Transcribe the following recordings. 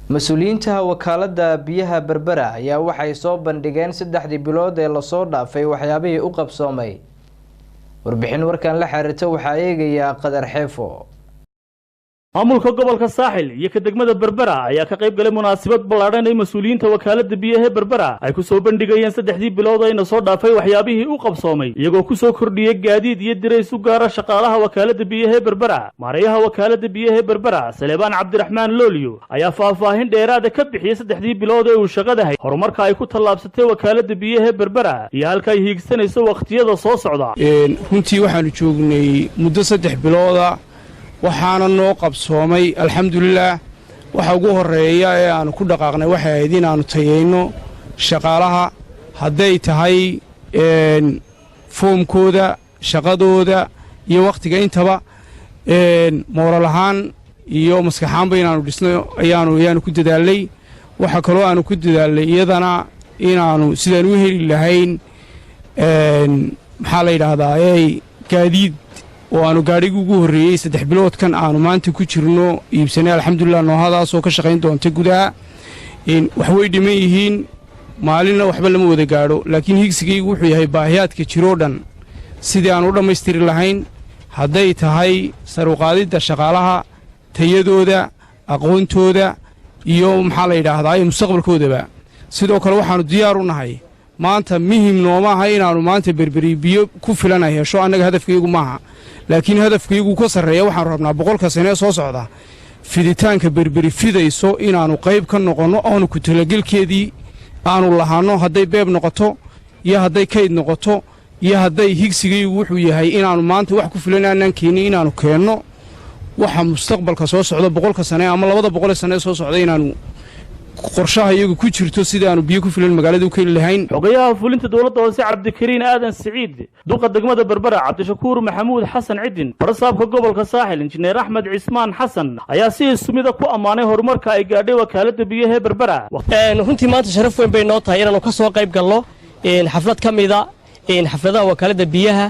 mas-uuliyiinta wakaalada biyaha Berbera ayaa waxay soo bandhigeen 3 bilood ee la soo dhaafay waxyaabihii u qabsoomay. warbixin warkan la xiriirta waxa eegaya Qadar Xeefo. maamulka gobolka saaxil iyo ka degmada Berbera ayaa ka qayb galay munaasabad ballaaran ay mas'uuliyiinta wakaalada biyaha Berbera ay ku soo bandhigayeen 3 bilood ee soo dhaafay waxyaabihii u qabsoomay iyagoo ku soo kordhiyay gaadiid iyo direys u gaara shaqaalaha wakaalada biyaha Berbera. Maarayaha wakaalada biyaha Berbera Salebaan Cabdiraxmaan Looliyo ayaa faahfaahin dheeraad ah ka bixiyay 3 bilood ee uu shaqadahay horumarka ay ku tallaabsatay wakaalada biyaha Berbera iyo halka ay hiigsanayso waqtiyada soo socda. runtii waxaanu joognay muddo 3 bilood waxaana noo qabsoomay alxamdulillah waxa ugu horeeya ee aanu ku dhaqaaqnay waxa ay aanu tayeyno shaqaalaha haday tahay foomkooda shaqadooda iyo waqtiga intaba moral ahaan iyo maskaxaanba inaanu dhisno ayaanu ku dadaalay waxa kale oo aanu ku dadaalay iyadana inaanu sidaan u heli lahayn maxaa la yiraahdaa gaadiid oo aanu gaadhiga ugu horeeyay 3 biloodkan aanu maanta ku jirno iibsanay alxamdulillah noohadaas oo ka shaqayn doonta gudaha wax way dhiman yihiin maalina waxba lama wada gaadho laakiin higsigaygu wuxuu yahay baahiyaadka jiro dhan sidii aan u dhammaystiri lahayn haday tahay saruqaadida shaqaalaha tayadooda aqoontooda iyo maxaa la yiraahdaa mustaqbalkoodaba sidoo kale waxaanu diyaar u nahay maanta muhiim nooma aha inaanu maanta berberi biyo ku filanay hesho anaga hadafkaygu maaha laakiin hadafkaygu ka sareeya waxaan rabnaa 100 sano soo socda fiditaanka berberi fidayso inaanu qayb ka noqono oo ku talagalkeedii aanu lahaano haday beeb noqoto iyo haday kayd noqoto iyo haday higsigaygu wuxuu yahay inaanu maanta wax ku filanaan keenin inaanu keenno waxa mustaqbalka soo socda 100 sano ama 200 sano soo socda inaanu qorshaha iyagu ku jirto sida aanu biyo ku filan magaalada u keen lahayn. xogayaha fulinta dawladda hoose Cabdikariin Aadan Saciid duqa degmada Berbera Cabdishakuur Maxamuud Xasan Cidin barsaabka gobolka Saaxil injineer Axmed Cismaan Xasan ayaa si ismida ku amaanay horumarka ay gaadhay wakaalada biyaha Berbera. runtii maanta sharaf weyn bay noo tahay inaanu ka soo qayb galno xaflad kamida xafladaha wakaalada biyaha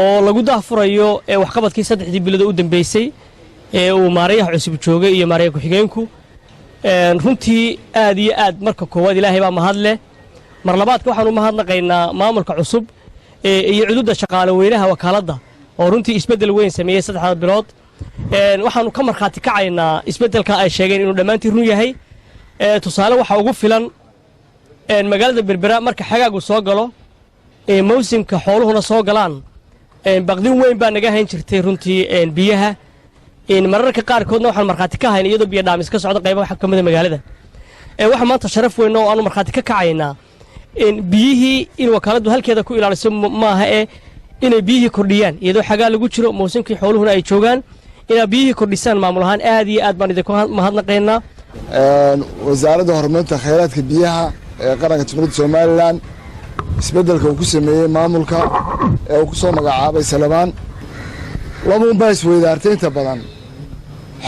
oo lagu daafurayo waxqabadkii 3 bilood u dambeysay ee uu maarayaha cusub joogay iyo maarayaha ku xigeenku runtii aad iyo aad marka koowaad ilaahay baa mahad leh mar labaadka waxaanu mahadnaqaynaa maamulka cusub iyo cududda shaqaale weynaha wakaalada oo runtii isbedel weyn sameeyay 3 bilood waxaanu ka marxaati kacaynaa isbedelka ay sheegeen inuu dhamaantii run yahay tusaale waxa ugu filan magaalada Berbera marka xagaagu soo galo mawsimka xooluhuna soo galaan baqdin weyn baa naga hayn jirtay runtii biyaha mararka qaarkoodna waxaan marxaati ka hayn iyadoo biyo dhaamis ka socdo qaybo waxa kamid magaalada waxa maanta sharaf weyn oo aanu marxaati ka kacaynaa biyihii in wakaaladu halkeeda ku ilaaliso maaha inay biyihii kordhiyaan iyadoo xagaa lagu jiro mawsimkii xooluhuna ay joogaan inay biyihii kordhisaan maamul ahaan aad iyo aad baan idinku mahadnaqaynaa. wasaaradda horumarinta kheyraadka biyaha ee qaranka Jamhuuriyadda Soomaaliland isbedelka uu ku sameeyay maamulka ee uu ku soo magacaabay Salebaan laba bays weydaartaynta badan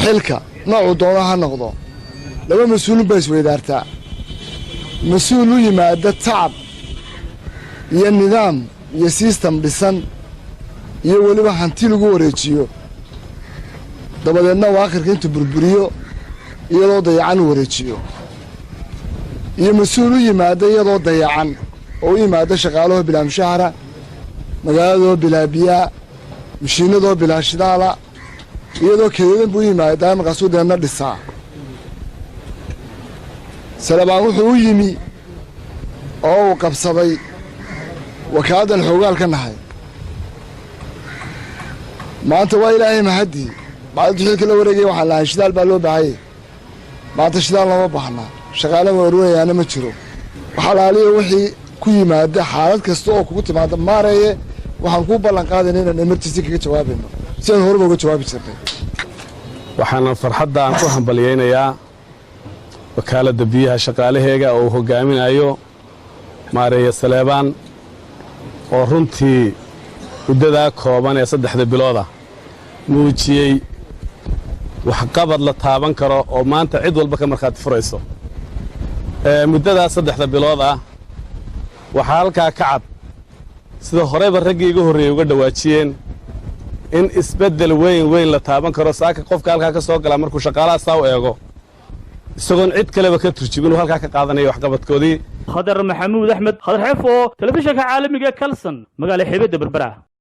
xilka nooc doona ha noqdo laba mas'uul bays weydaarta mas'uul u yimaada tacab iyo nidaam iyo system dhisan iyo waliba hanti lagu wareejiyo dabadeedna waakhirka inta burburiyo iyadoo dayacan wareejiyo iyo mas'uul u yimaada iyadoo dayacan oo u yimaada shaqaalaha bilaam shahra magaalada bilaabiya mishiinadoo bilaashidaala iyadoo keedan buu yimaadaa markaasuu deedna dhisaa Salebaan wuxuu u yimi oo uu qabsaday wakaaladdan xoogaal ka nahay maanta waa ilaahay mahadii bacdu xilka la wareegay waxaan lahayn shidaal baa loo baahayay maanta shidaal lama baahna shaqaale warwarayaana ma jiro waxaa laaliyo wixii ku yimaada xaalad kasta oo kugu timaada maareeye waxaan ku ballan qaadayna inaan emergency kaga jawaabayno si aan horba uga jawaabi jirnay waxaan farxadda aan ku hambaliyeynayaa wakaalada biyaha shaqaalaheega oo hogaaminayo maareeya Salebaan oo runtii muddada kooban ee 3 bilood muujiyay waxqabad la taaban karo oo maanta cid walba ka marxaati furayso muddada 3 bilood waxa halka ka cad sida horeba raggiiga horeeyay uga dhawaajiyeen in isbedel weyn la taaban karo saaka qofka halka ka soo gala markuu shaqaalaha saaw eego isagoon cid kaleba ka turjibin uu halkaa ka qaadanayo waxqabadkoodii. Khadar Maxamuud Axmed, Khadar Xeefo, telefishinka caalamiga Kalson, magaala xeebada Berbera.